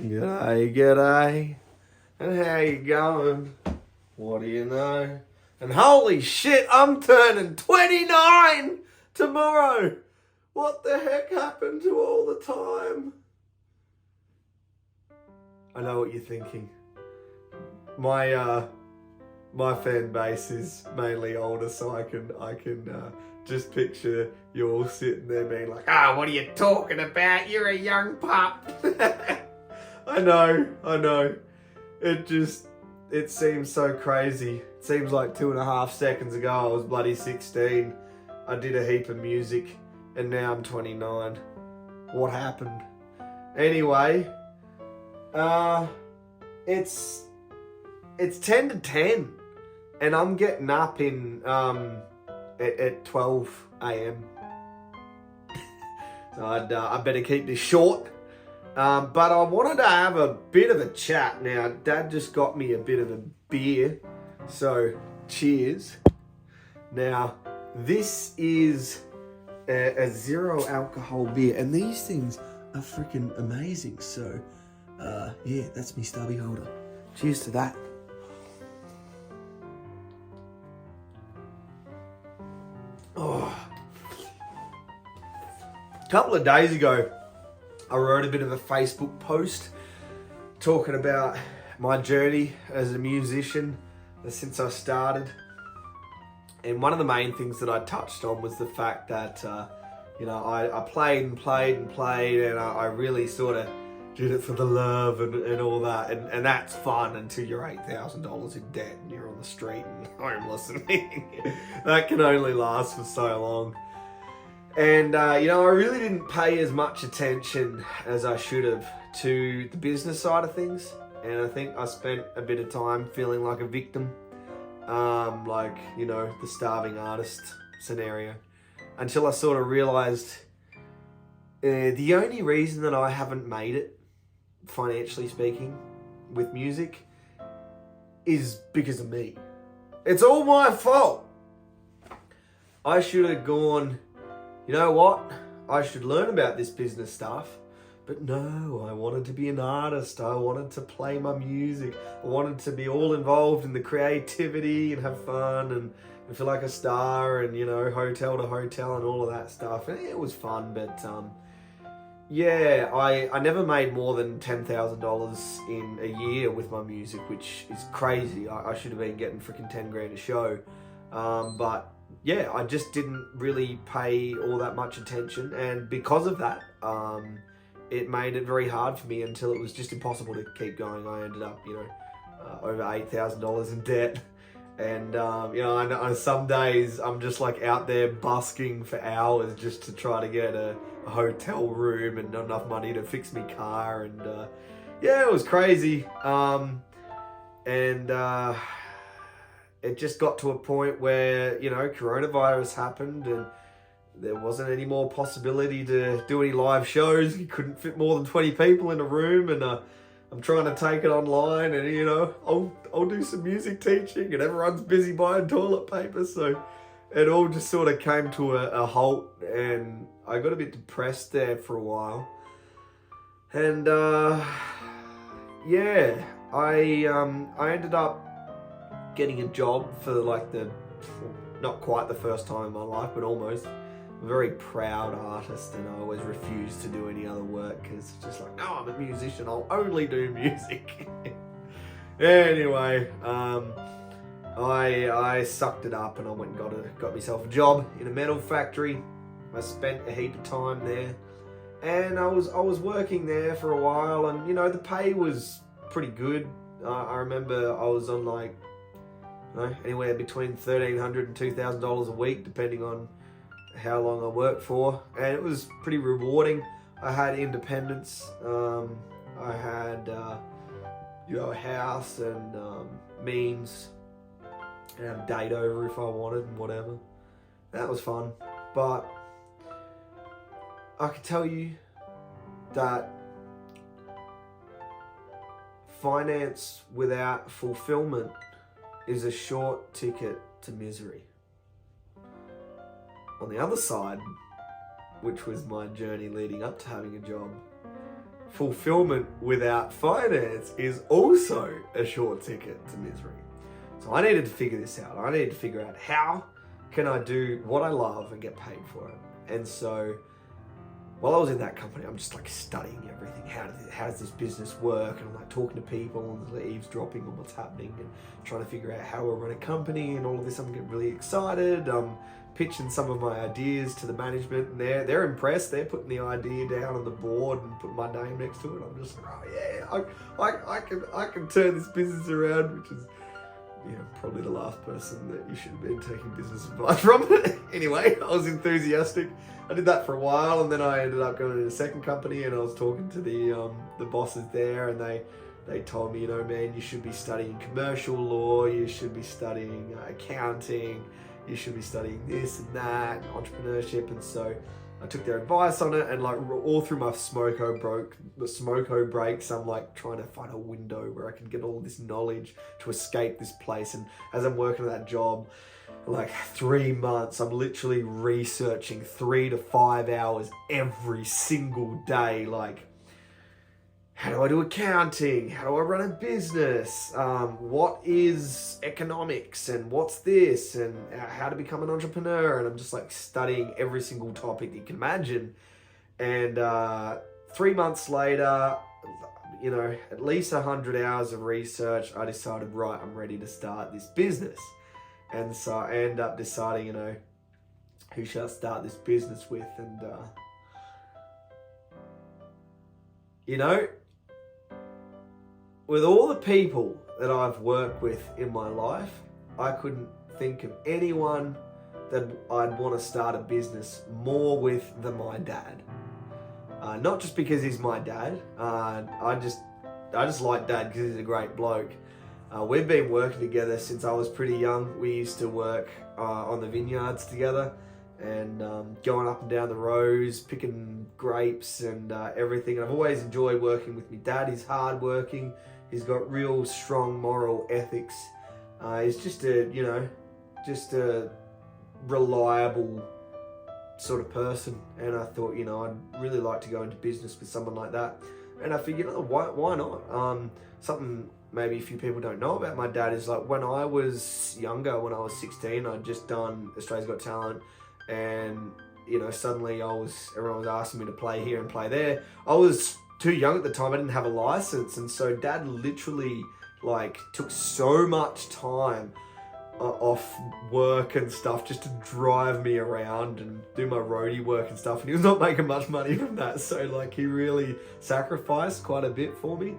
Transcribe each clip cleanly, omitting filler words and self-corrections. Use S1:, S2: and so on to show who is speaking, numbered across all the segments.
S1: G'day, g'day. And how you going? What do you know? And holy shit, I'm turning 29 tomorrow. What the heck happened to all the time? I know what you're thinking. My fan base is mainly older, so I can just picture you all sitting there being like, what are you talking about? You're a young pup. I know. It seems so crazy. It seems like 2.5 seconds ago I was bloody 16. I did a heap of music and now I'm 29. What happened? Anyway, it's 10 to 10 and I'm getting up at 12 a.m. So I better keep this short. But I wanted to have a bit of a chat. Now, Dad just got me a bit of a beer, so cheers. Now, this is a zero alcohol beer, and these things are freaking amazing. So, yeah, that's me stubby holder. Cheers to that. Oh. A couple of days ago, I wrote a bit of a Facebook post talking about my journey as a musician since I started. And one of the main things that I touched on was the fact that, I played and I really sort of did it for the love and all that. And that's fun until you're $8,000 in debt and you're on the street and homeless. And that can only last for so long. And, I really didn't pay as much attention as I should have to the business side of things. And I think I spent a bit of time feeling like a victim, the starving artist scenario, until I sort of realized the only reason that I haven't made it, financially speaking, with music is because of me. It's all my fault. I should have gone, you know what? I should learn about this business stuff. But no, I wanted to be an artist. I wanted to play my music. I wanted to be all involved in the creativity and have fun and feel like a star and, hotel to hotel and all of that stuff. And it was fun, but I never made more than $10,000 in a year with my music, which is crazy. I should have been getting freaking 10 grand a show. But yeah, I just didn't really pay all that much attention, and because of that, it made it very hard for me until it was just impossible to keep going. I ended up, over $8,000 in debt, and on some days I'm just like out there busking for hours just to try to get a hotel room and not enough money to fix my car, and it was crazy. It just got to a point where, coronavirus happened and there wasn't any more possibility to do any live shows. You couldn't fit more than 20 people in a room, and I'm trying to take it online, and, I'll do some music teaching and everyone's busy buying toilet paper. So it all just sort of came to a halt, and I got a bit depressed there for a while. And, I ended up getting a job for not quite the first time in my life, but almost. I'm a very proud artist, and I always refuse to do any other work because it's just like, no, I'm a musician, I'll only do music. Anyway, I sucked it up and I went and got myself a job in a metal factory. I spent a heap of time there, and I was working there for a while, and the pay was pretty good. I remember I was on anywhere between $1,300 and $2,000 a week, depending on how long I worked for, and it was pretty rewarding. I had independence. I had a house and means, and have a date over if I wanted and whatever. That was fun, but I can tell you that finance without fulfillment is a short ticket to misery. On the other side, which was my journey leading up to having a job, fulfillment without finance is also a short ticket to misery. So I needed to figure this out. I needed to figure out how can I do what I love and get paid for it. And so while I was in that company, I'm just like studying everything. How does this business work? And I'm like talking to people and eavesdropping on what's happening and trying to figure out how I run a company and all of this. I'm getting really excited. Pitching some of my ideas to the management, and they're impressed. They're putting the idea down on the board and putting my name next to it. I'm just like, oh yeah, I can turn this business around, which is probably the last person that you should have been taking business advice from. Anyway, I was enthusiastic. I did that for a while, and then I ended up going to a second company, and I was talking to the bosses there, and they told me, man, you should be studying commercial law, you should be studying accounting, you should be studying this and that, and entrepreneurship. And so I took their advice on it, and like all through my smoko breaks, I'm like trying to find a window where I can get all this knowledge to escape this place. And as I'm working at that job, like 3 months, I'm literally researching 3 to 5 hours every single day. Like, how do I do accounting? How do I run a business? What is economics? And what's this? And how to become an entrepreneur? And I'm just like studying every single topic you can imagine. And 3 months later, at least 100 hours of research, I decided, right, I'm ready to start this business. And so I end up deciding, who should I start this business with? And, with all the people that I've worked with in my life, I couldn't think of anyone that I'd want to start a business more with than my dad. Not just because he's my dad. I just like Dad because he's a great bloke. We've been working together since I was pretty young. We used to work on the vineyards together, and going up and down the rows, picking grapes and everything. And I've always enjoyed working with my dad. He's hardworking. He's got real strong moral ethics. He's just a reliable sort of person. And I thought, I'd really like to go into business with someone like that. And I figured, why not? Something maybe a few people don't know about my dad is like when I was younger, when I was 16, I'd just done Australia's Got Talent. And suddenly everyone was asking me to play here and play there. I was too young at the time. I didn't have a license, and so Dad literally took so much time off work and stuff just to drive me around and do my roadie work and stuff. And he was not making much money from that, so he really sacrificed quite a bit for me.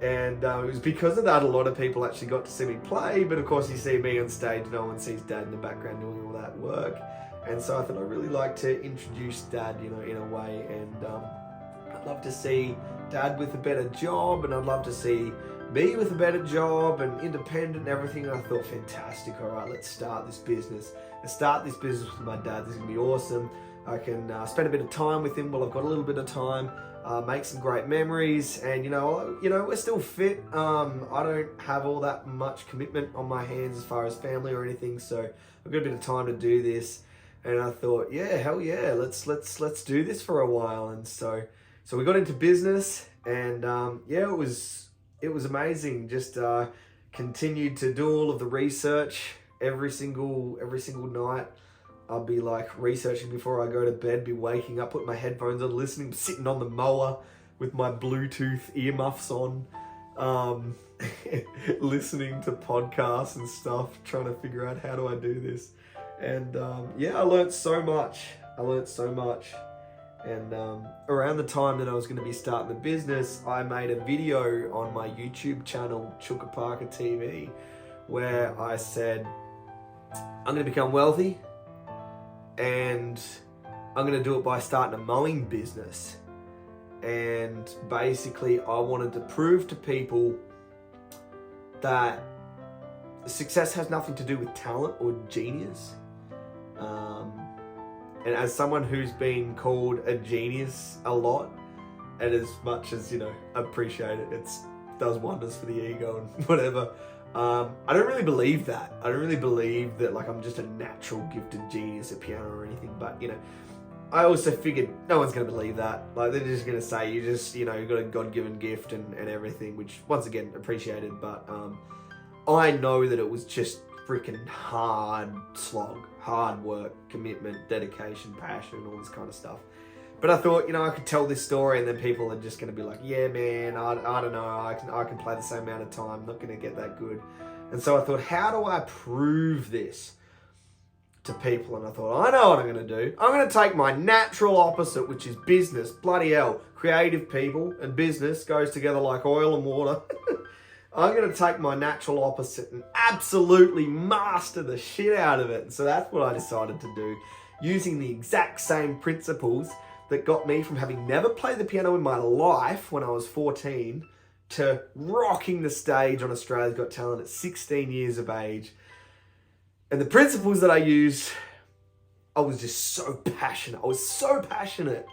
S1: And it was because of that a lot of people actually got to see me play. But of course, you see me on stage, no one sees Dad in the background doing all that work. And so I thought I'd really like to introduce Dad, in a way. And I'd love to see Dad with a better job, and I'd love to see me with a better job and independent and everything. And I thought, fantastic, all right, let's start this business. Let's start this business with my dad. This is gonna be awesome. I can spend a bit of time with him while I've got a little bit of time, make some great memories, and we're still fit. I don't have all that much commitment on my hands as far as family or anything, so I've got a bit of time to do this. And I thought, yeah, hell yeah, let's do this for a while. And so we got into business, and it was amazing. Just continued to do all of the research every single night. I'll be researching before I go to bed, be waking up, put my headphones on, listening, sitting on the mower with my Bluetooth earmuffs on, listening to podcasts and stuff, trying to figure out how do I do this. And I learned so much. And around the time that I was going to be starting the business, I made a video on my YouTube channel, Chooka TV, where I said, I'm going to become wealthy, and I'm going to do it by starting a mowing business. And basically, I wanted to prove to people that success has nothing to do with talent or genius. And as someone who's been called a genius a lot, and as much as, I appreciate it, it does wonders for the ego and whatever, I don't really believe that. I don't really believe that I'm just a natural gifted genius at piano or anything. But, I also figured no one's going to believe that. Like, they're just going to say you just, you got a God-given gift and everything, which, once again, appreciated. But I know that it was just freaking hard slog, hard work, commitment, dedication, passion, all this kind of stuff. But I thought, I could tell this story and then people are just going to be like, yeah, man, I don't know, I can play the same amount of time, not going to get that good. And so I thought, how do I prove this to people? And I thought, I know what I'm going to do. I'm going to take my natural opposite, which is business. Bloody hell, creative people and business goes together like oil and water. I'm going to take my natural opposite and absolutely master the shit out of it. And so that's what I decided to do, using the exact same principles that got me from having never played the piano in my life when I was 14 to rocking the stage on Australia's Got Talent at 16 years of age. And the principles that I used, I was just so passionate. I was so passionate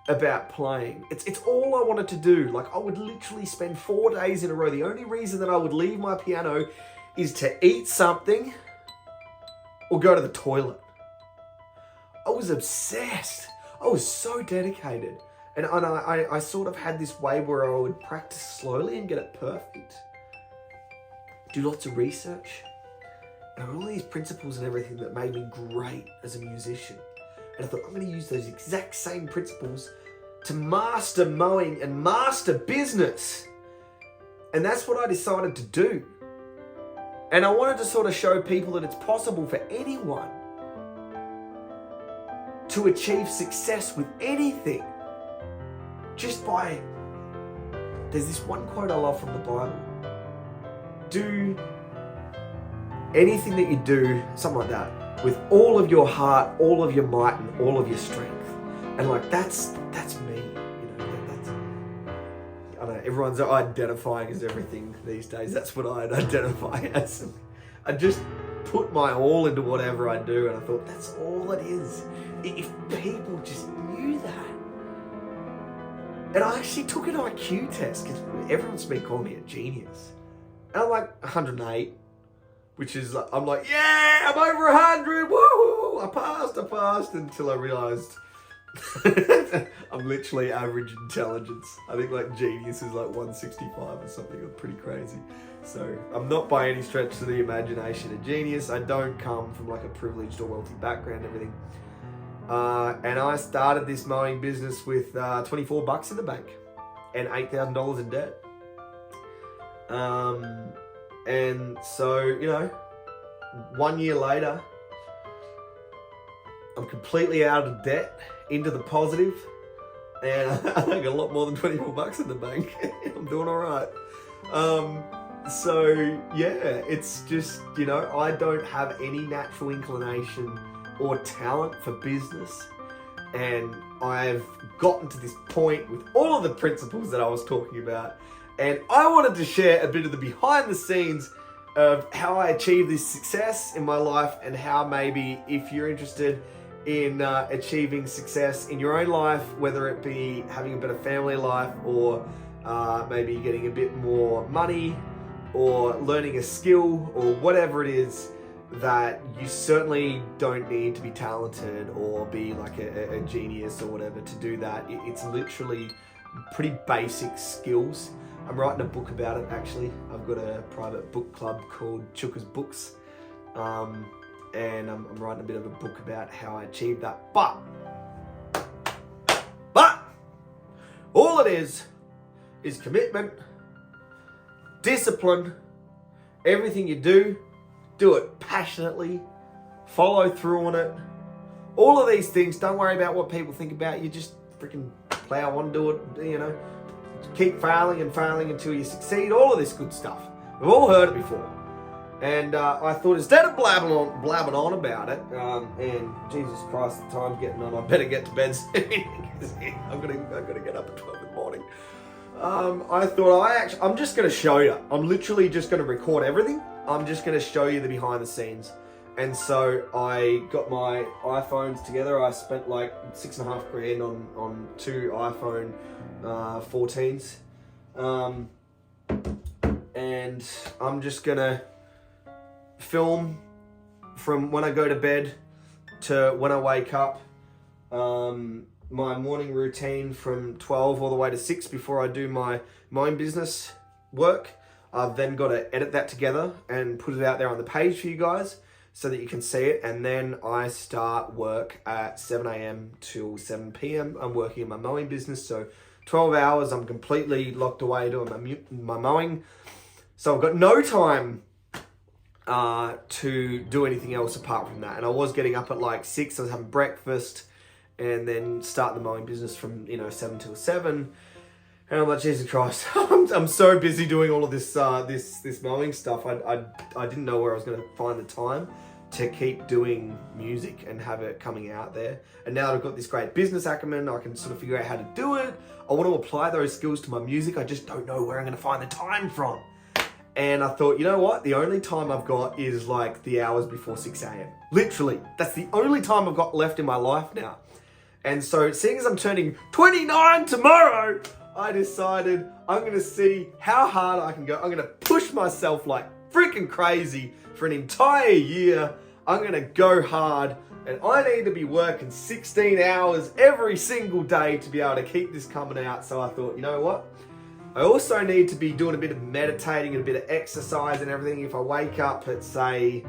S1: about playing. It's all I wanted to do. Like, I would literally spend 4 days in a row. The only reason that I would leave my piano is to eat something or go to the toilet. I was obsessed. I was so dedicated. And I sort of had this way where I would practice slowly and get it perfect. Do lots of research. And there were all these principles and everything that made me great as a musician. And I thought, I'm going to use those exact same principles to master mowing and master business. And that's what I decided to do. And I wanted to sort of show people that it's possible for anyone to achieve success with anything just by... There's this one quote I love from the Bible. Do anything that you do, something like that, with all of your heart, all of your might, and all of your strength. And like, that's me, that's, I don't know, everyone's identifying as everything these days. That's what I'd identify as. I just put my all into whatever I do, and I thought, that's all it is. If people just knew that. And I actually took an IQ test, because everyone's been calling me a genius. And I'm like 108. Which is, I'm like, yeah, I'm over 100, woo! I passed, until I realised I'm literally average intelligence. I think like genius is like 165 or something, or pretty crazy. So I'm not by any stretch of the imagination a genius. I don't come from like a privileged or wealthy background and everything. And I started this mowing business with 24 bucks in the bank and $8,000 in debt. And so, 1 year later, I'm completely out of debt, into the positive, and I got a lot more than 24 bucks in the bank. I'm doing all right. So yeah, it's just, I don't have any natural inclination or talent for business. And I've gotten to this point with all of the principles that I was talking about. And I wanted to share a bit of the behind the scenes of how I achieved this success in my life, and how maybe if you're interested in achieving success in your own life, whether it be having a better family life, or maybe getting a bit more money, or learning a skill, or whatever it is, that you certainly don't need to be talented or be like a genius or whatever to do that. It's literally pretty basic skills. I'm writing a book about it, actually. I've got a private book club called Chooka's Books. And I'm writing a bit of a book about how I achieved that. But all it is commitment, discipline. Everything you do it passionately, follow through on it. All of these things, don't worry about what people think about you. Just freaking plow on, do it, Keep failing until you succeed. All of this good stuff. We've all heard it before. And I thought, instead of blabbing on about it, and Jesus Christ, the time's getting on, I better get to bed soon. I've got to get up at 12 in the morning. I thought, I'm just going to show you. I'm literally just going to record everything. I'm just going to show you the behind the scenes. And so I got my iPhones together. I spent like $6,500 on two iPhone 14s. And I'm just going to film from when I go to bed to when I wake up, my morning routine from 12 all the way to 6 before I do my mowing business work. I've then got to edit that together and put it out there on the page for you guys so that you can see it. And then I start work at 7 a.m. till 7 p.m. I'm working in my mowing business. So 12 hours, I'm completely locked away doing my mowing. So I've got no time to do anything else apart from that. And I was getting up at like 6, I was having breakfast and then start the mowing business from, 7 till 7. And I'm like, Jesus Christ, I'm so busy doing all of this this mowing stuff. I didn't know where I was going to find the time to keep doing music and have it coming out there. And now that I've got this great business acumen, I can sort of figure out how to do it. I want to apply those skills to my music. I just don't know where I'm going to find the time from. And I thought, you know what? The only time I've got is like the hours before 6 a.m. Literally, that's the only time I've got left in my life now. And so seeing as I'm turning 29 tomorrow, I decided I'm going to see how hard I can go. I'm going to push myself like freaking crazy for an entire year. I'm going to go hard, and I need to be working 16 hours every single day to be able to keep this coming out. So I thought, you know what? I also need to be doing a bit of meditating and a bit of exercise and everything. If I wake up at, say,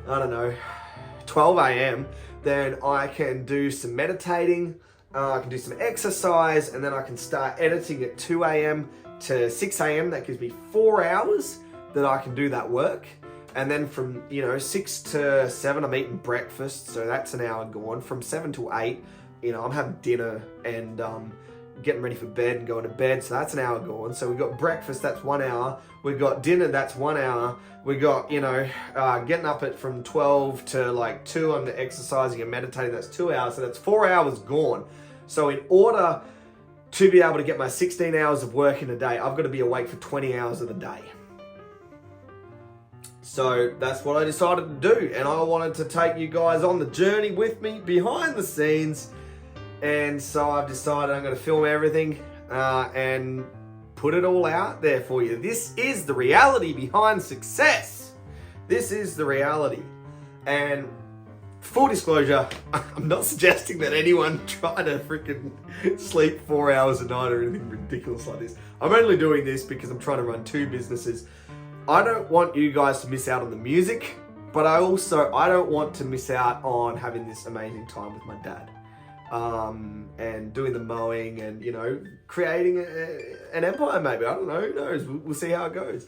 S1: 12 a.m., then I can do some meditating, I can do some exercise, and then I can start editing at 2 a.m. to 6 a.m. That gives me 4 hours that I can do that work. And then from, 6 to 7, I'm eating breakfast, so that's an hour gone. From 7 to 8, I'm having dinner and getting ready for bed and going to bed, so that's an hour gone. So we've got breakfast, that's 1 hour. We've got dinner, that's 1 hour. We got, getting up at from 12 to like 2, I'm exercising and meditating, that's 2 hours. So that's 4 hours gone. So in order to be able to get my 16 hours of work in a day, I've got to be awake for 20 hours of the day. So that's what I decided to do. And I wanted to take you guys on the journey with me behind the scenes. And so I've decided I'm going to film everything and put it all out there for you. This is the reality behind success. This is the reality. And full disclosure, I'm not suggesting that anyone try to freaking sleep 4 hours a night or anything ridiculous like this. I'm only doing this because I'm trying to run 2 businesses. I don't want you guys to miss out on the music, but I don't want to miss out on having this amazing time with my dad. And doing the mowing and, creating an empire maybe. I don't know, who knows? We'll see how it goes.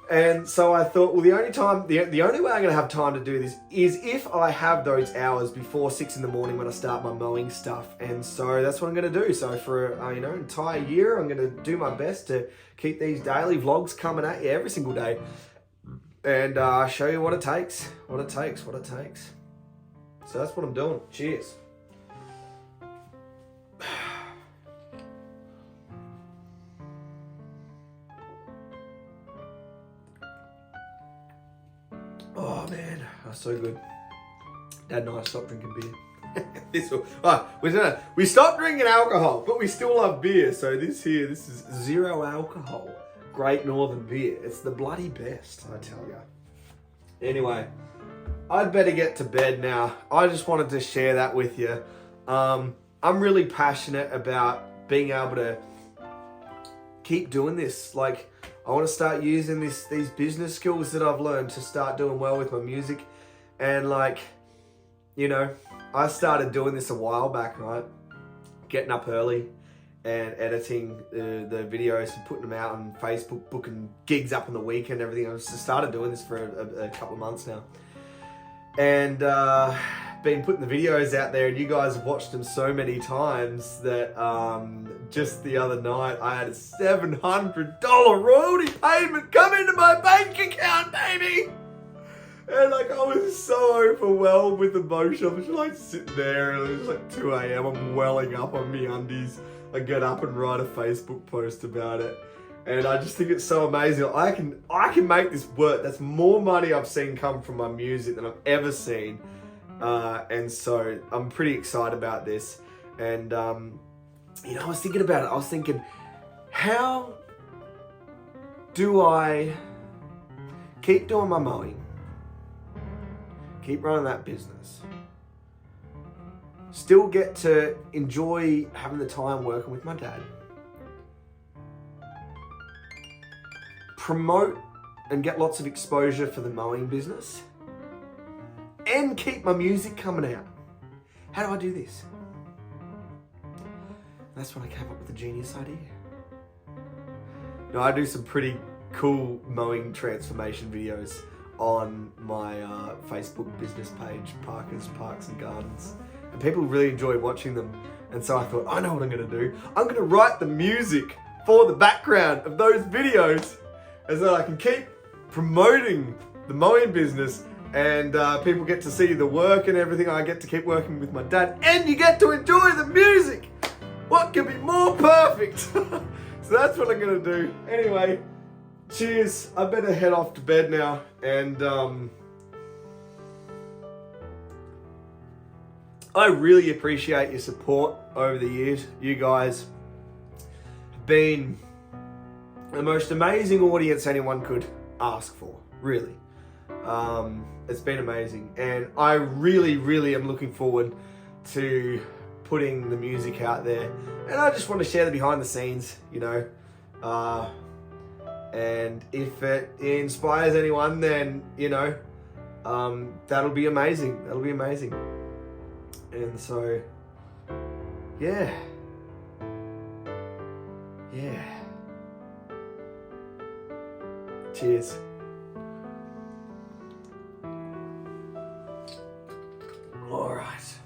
S1: And so I thought, well, the only way I'm going to have time to do this is if I have those hours before 6 in the morning when I start my mowing stuff. And so that's what I'm going to do. So for, an entire year, I'm going to do my best to keep these daily vlogs coming at you every single day. And show you what it takes. So that's what I'm doing. Cheers. Oh man, that's so good. Dad and I stopped drinking beer. We stopped drinking alcohol, but we still love beer. So this is 0 alcohol, Great Northern beer. It's the bloody best, I tell ya. Anyway, I'd better get to bed now. I just wanted to share that with you. I'm really passionate about being able to keep doing this. Like, I want to start using these business skills that I've learned to start doing well with my music. And like, I started doing this a while back, right? Getting up early and editing the videos and putting them out on Facebook, booking gigs up on the weekend and everything. I've started doing this for a couple of months now. And been putting the videos out there, and you guys have watched them so many times that just the other night I had a $700 royalty payment come into my bank account, baby. And like, I was so overwhelmed with emotion. I was like sitting there, and it was like 2 a.m. I'm welling up on me undies. I get up and write a Facebook post about it. And I just think it's so amazing. I can make this work. That's more money I've seen come from my music than I've ever seen. And so I'm pretty excited about this. And, I was thinking about it. I was thinking, how do I keep doing my mowing, keep running that business, still get to enjoy having the time working with my dad, promote and get lots of exposure for the mowing business, and keep my music coming out. How do I do this? That's when I came up with the genius idea. Now, I do some pretty cool mowing transformation videos on my Facebook business page, Parker's Parks and Gardens. And people really enjoy watching them. And so I thought, I know what I'm going to do. I'm going to write the music for the background of those videos, and so I can keep promoting the mowing business, and people get to see the work and everything. I get to keep working with my dad, and you get to enjoy the music. What could be more perfect? So that's what I'm going to do. Anyway, cheers. I better head off to bed now, and I really appreciate your support over the years. You guys have been the most amazing audience anyone could ask for, really. It's been amazing, and I really am looking forward to putting the music out there, and I just want to share the behind the scenes, you know, and if it inspires anyone, then, you know, that'll be amazing. And so, yeah. Cheers. All right.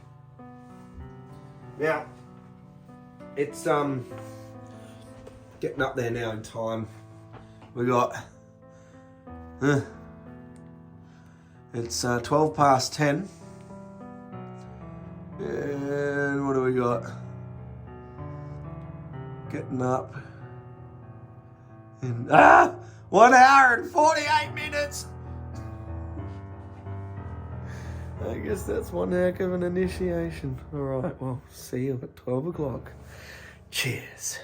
S1: Now, it's getting up there now in time. We got it's 12 past 10. And what do we got? Getting up in 1 hour and 48 minutes. I guess that's one heck of an initiation. All right, well, see you at 12 o'clock. Cheers.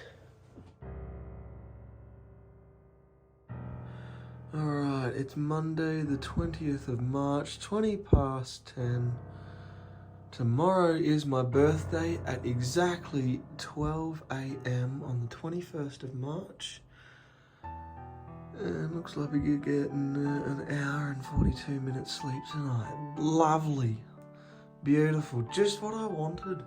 S1: All right, it's Monday, the 20th of March, 20 past 10. Tomorrow is my birthday at exactly 12 a.m. on the 21st of March. And looks like we're getting an hour and 42 minutes sleep tonight. Lovely. Beautiful. Just what I wanted.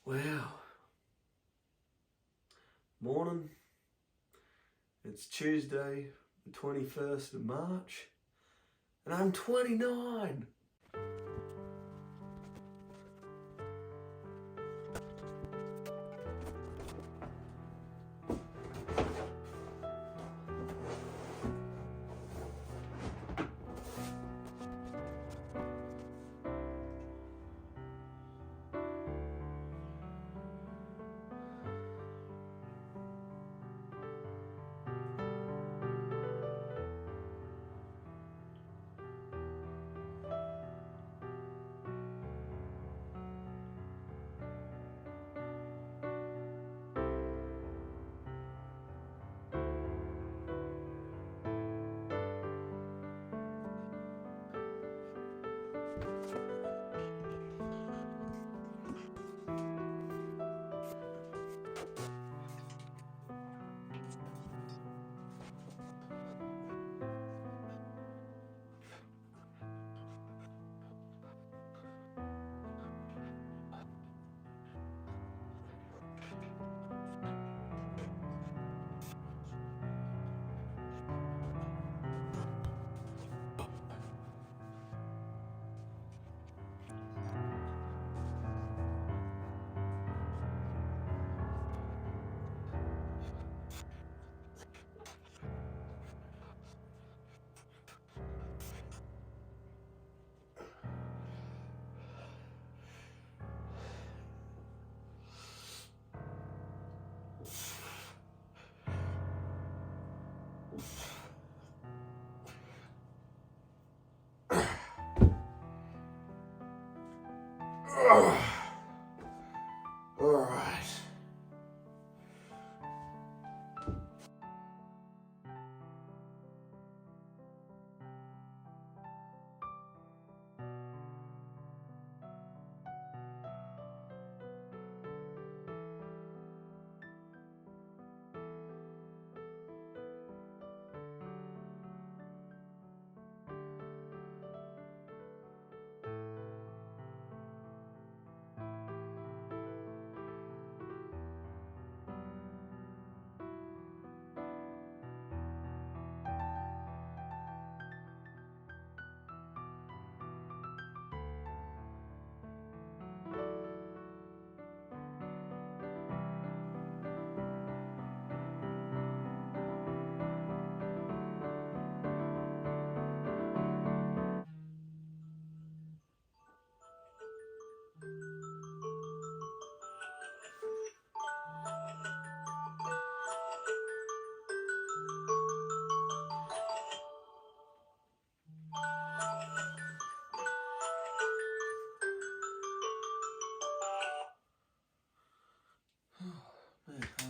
S1: Wow. Morning. It's Tuesday, the 21st of March, and I'm 29.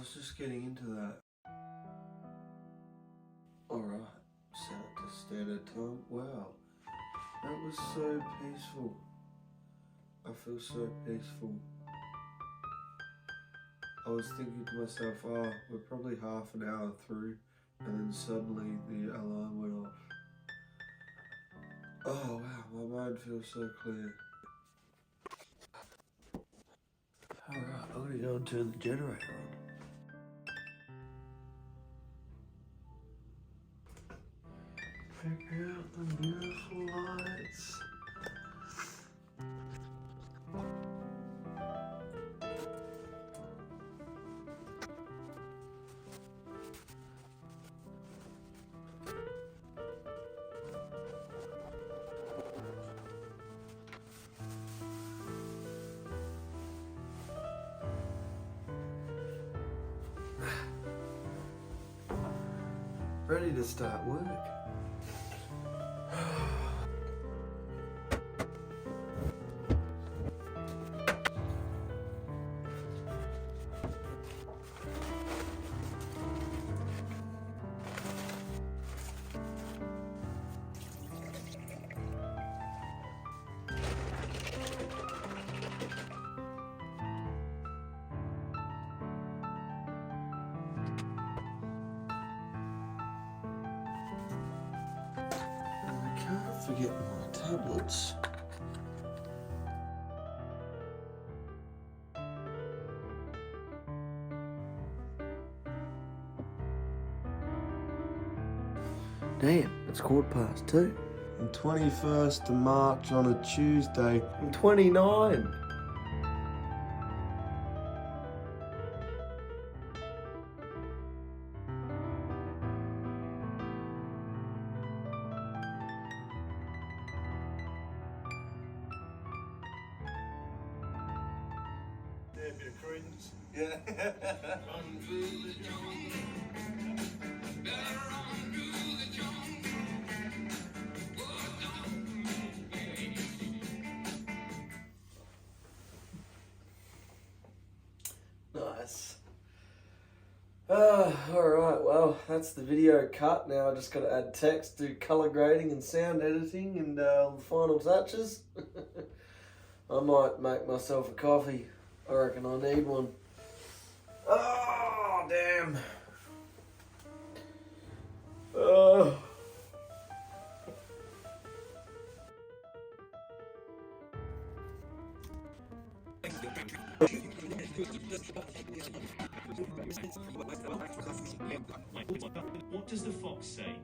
S1: was just getting into that. Alright, set it to standard time. Wow, that was so peaceful. I feel so peaceful. I was thinking to myself, oh, we're probably half an hour through, and then suddenly the alarm went off. Oh wow, my mind feels so clear. Alright, I'm gonna go and turn the generator on. Check out the beautiful lights. Ready to start work. I can't forget my tablets. Damn, it's 2:15. And 21st of March on a Tuesday. I'm 29.
S2: Yeah, a bit of credence.
S1: Yeah. Nice. Alright, well, that's the video cut. Now I just got to add text, do colour grading and sound editing and the final touches. I might make myself a coffee. I reckon I need one. Oh, damn. Oh.
S3: What does the fox say?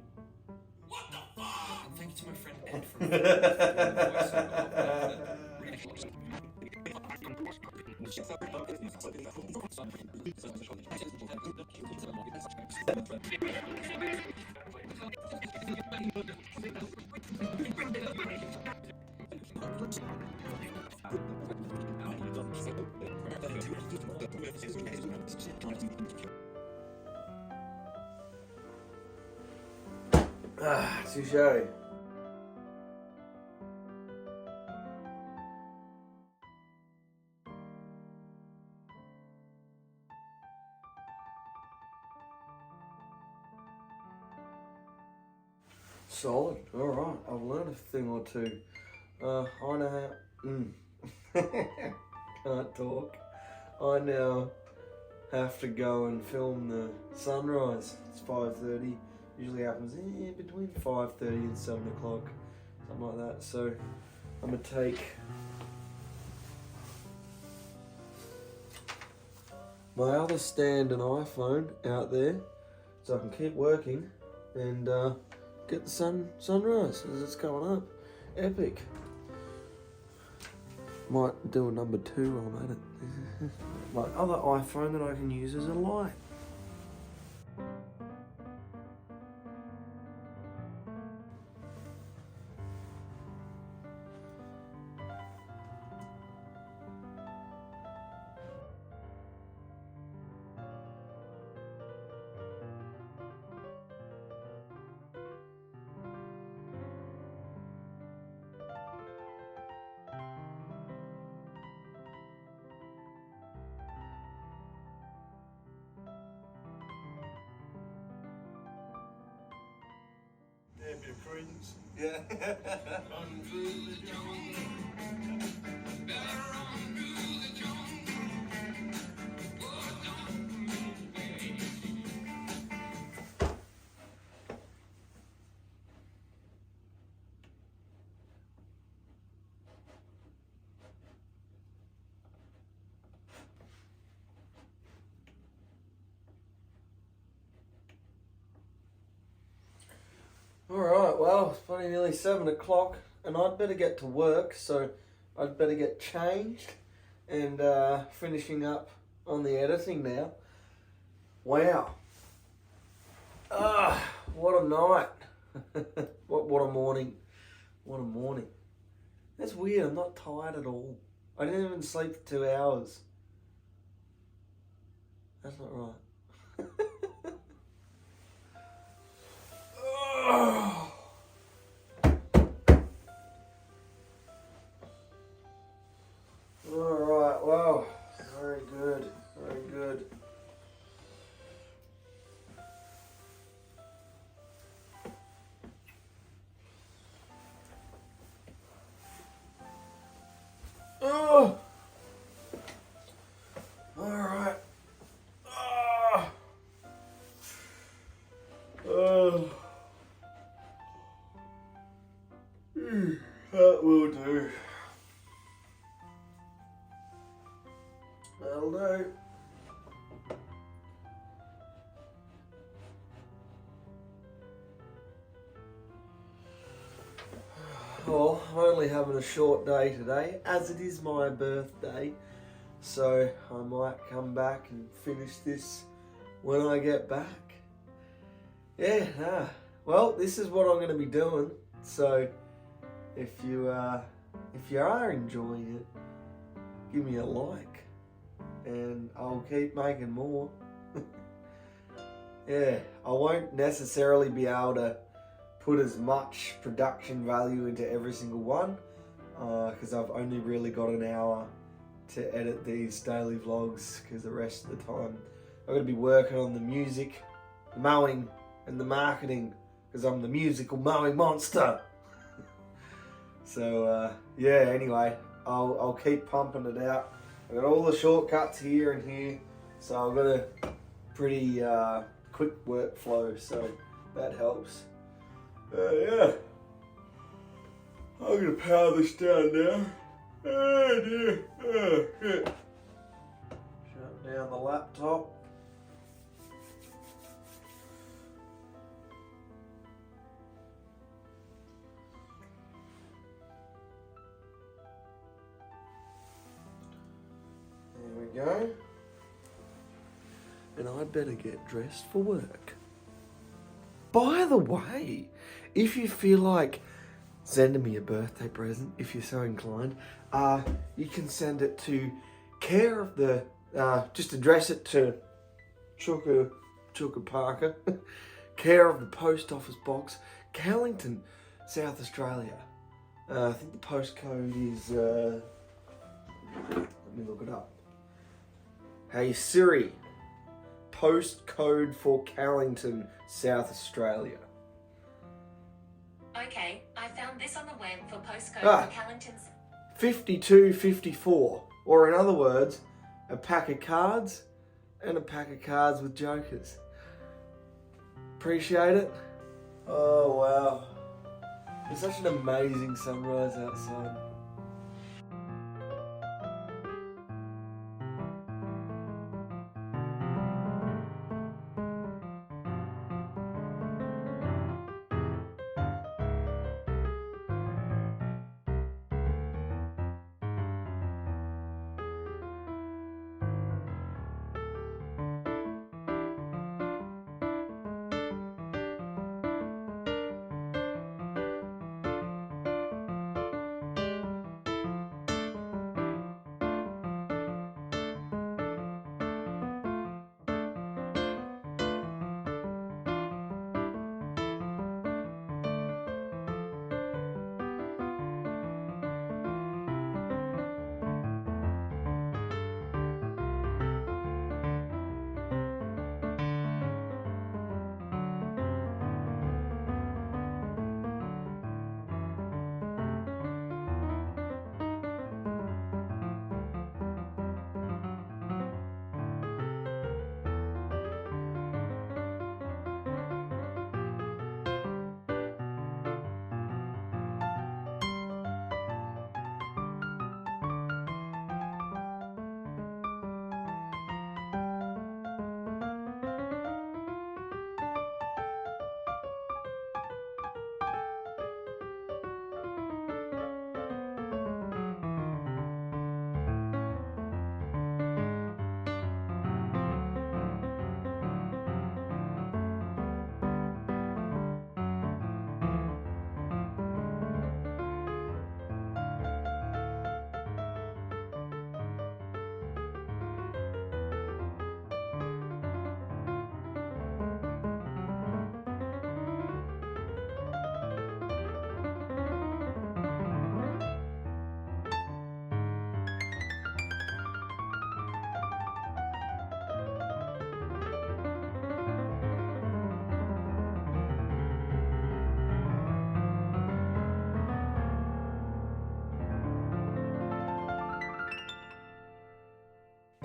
S4: What the fuck? Thank you to my friend Ed from voiceover.
S1: Touche. Solid. All right. I've learned a thing or two. I know how. Can't talk. I now have to go and film the sunrise. It's 5:30. Usually happens between 5:30 and 7 o'clock, something like that. So I'm gonna take my other stand and iPhone out there so I can keep working and get the sunrise as it's coming up. Epic. Might do a number 2 while I'm at it. My other iPhone that I can use as a light.
S2: of credence.
S1: Yeah. Alright, well, it's probably nearly 7 o'clock and I'd better get to work, so I'd better get changed and finishing up on the editing now. Wow. What a night. What a morning. What a morning. That's weird, I'm not tired at all. I didn't even sleep for 2 hours. That's not right. Alright, wow. Very good. Very good. Oh! Alright. Oh! Oh! That will do. That'll do. Well, I'm only having a short day today, as it is my birthday, so I might come back and finish this when I get back. Yeah, well, this is what I'm going to be doing, so if you are enjoying it, give me a like, and I'll keep making more. Yeah, I won't necessarily be able to put as much production value into every single one, because I've only really got an hour to edit these daily vlogs, because the rest of the time I'm going to be working on the music, the mowing, and the marketing, because I'm the musical mowing monster. So yeah, anyway, I'll keep pumping it out. I've got all the shortcuts here and here, so I've got a pretty quick workflow, so that helps. Yeah, I'm gonna power this down now. Oh dear, oh shit. Shut down the laptop. There we go. And I'd better get dressed for work. By the way, if you feel like sending me a birthday present, if you're so inclined, you can send it to care of the, just address it to Chooka Parker, care of the Post Office Box, Callington, South Australia. I think the postcode is, let me look it up. Hey Siri, postcode for Callington, South Australia.
S5: Okay, I found this on the web for postcode
S1: Ah.
S5: for Callington's.
S1: 5254, or in other words, a pack of cards and a pack of cards with jokers. Appreciate it? Oh wow. It's such an amazing sunrise outside.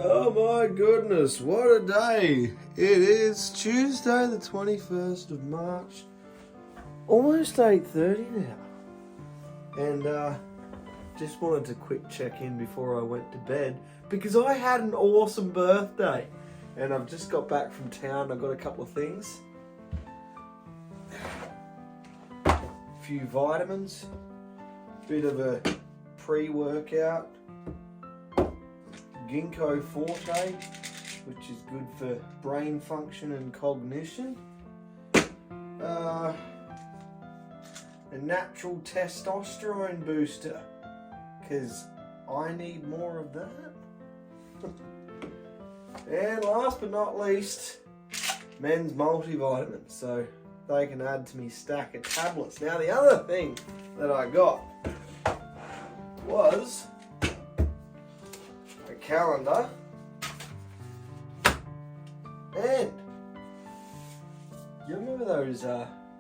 S1: Oh my goodness, what a day! It is Tuesday the 21st of March, almost 8:30 now. And just wanted to quick check in before I went to bed because I had an awesome birthday. And I've just got back from town, I've got a couple of things. A few vitamins, bit of a pre-workout. Ginkgo Forte, which is good for brain function and cognition. A natural testosterone booster, because I need more of that. And last but not least, men's multivitamins, so they can add to me stack of tablets. Now the other thing that I got was calendar and you remember those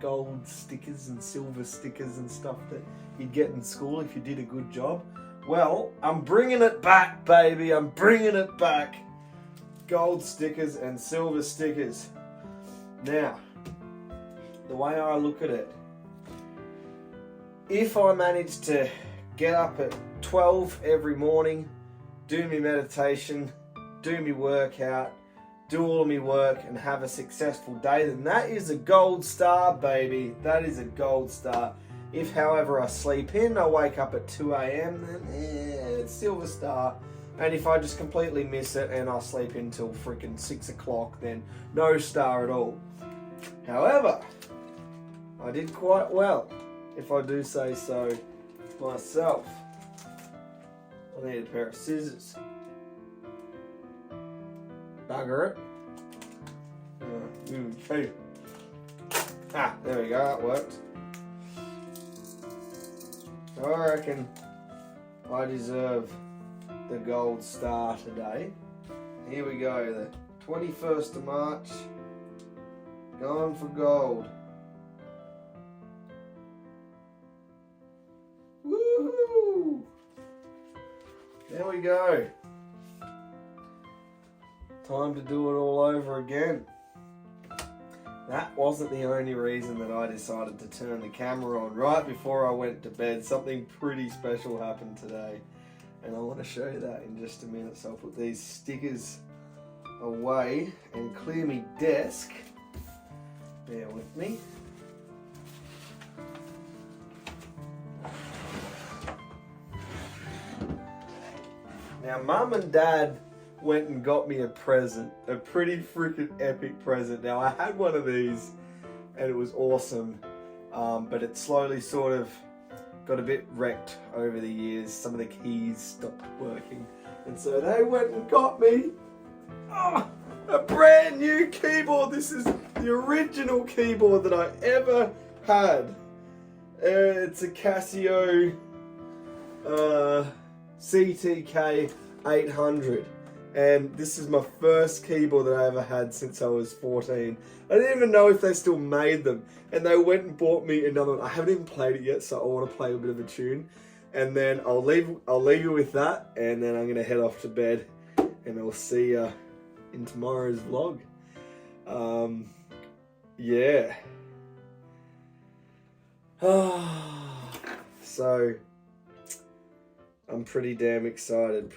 S1: gold stickers and silver stickers and stuff that you'd get in school if you did a good job? Well, I'm bringing it back, baby. I'm bringing it back. Gold stickers and silver stickers. Now, the way I look at it, if I manage to get up at 12 every morning, do me meditation, do me workout, do all of me work and have a successful day, then that is a gold star, baby. That is a gold star. If, however, I sleep in, I wake up at 2 a.m, then it's silver star. And if I just completely miss it and I sleep in till freaking 6 o'clock, then no star at all. However, I did quite well, if I do say so myself. I need a pair of scissors. Bugger it. Hey. There we go, that worked. So I reckon I deserve the gold star today. Here we go, the 21st of March. Going for gold. Woohoo! There we go. Time to do it all over again. That wasn't the only reason that I decided to turn the camera on right before I went to bed. Something pretty special happened today, and I want to show you that in just a minute. So I'll put these stickers away and clear me desk. Bear with me. Now, Mum and Dad went and got me a present, a pretty freaking epic present. Now, I had one of these and it was awesome, but it slowly sort of got a bit wrecked over the years. Some of the keys stopped working, and so they went and got me a brand new keyboard. This is the original keyboard that I ever had. It's a Casio CTK 800, and this is my first keyboard that I ever had since I was 14. I didn't even know if they still made them, and they went and bought me another one. I haven't even played it yet, so I want to play a bit of a tune, and then I'll leave you with that, and then I'm gonna head off to bed, and I'll see you in tomorrow's vlog. Yeah. So I'm pretty damn excited.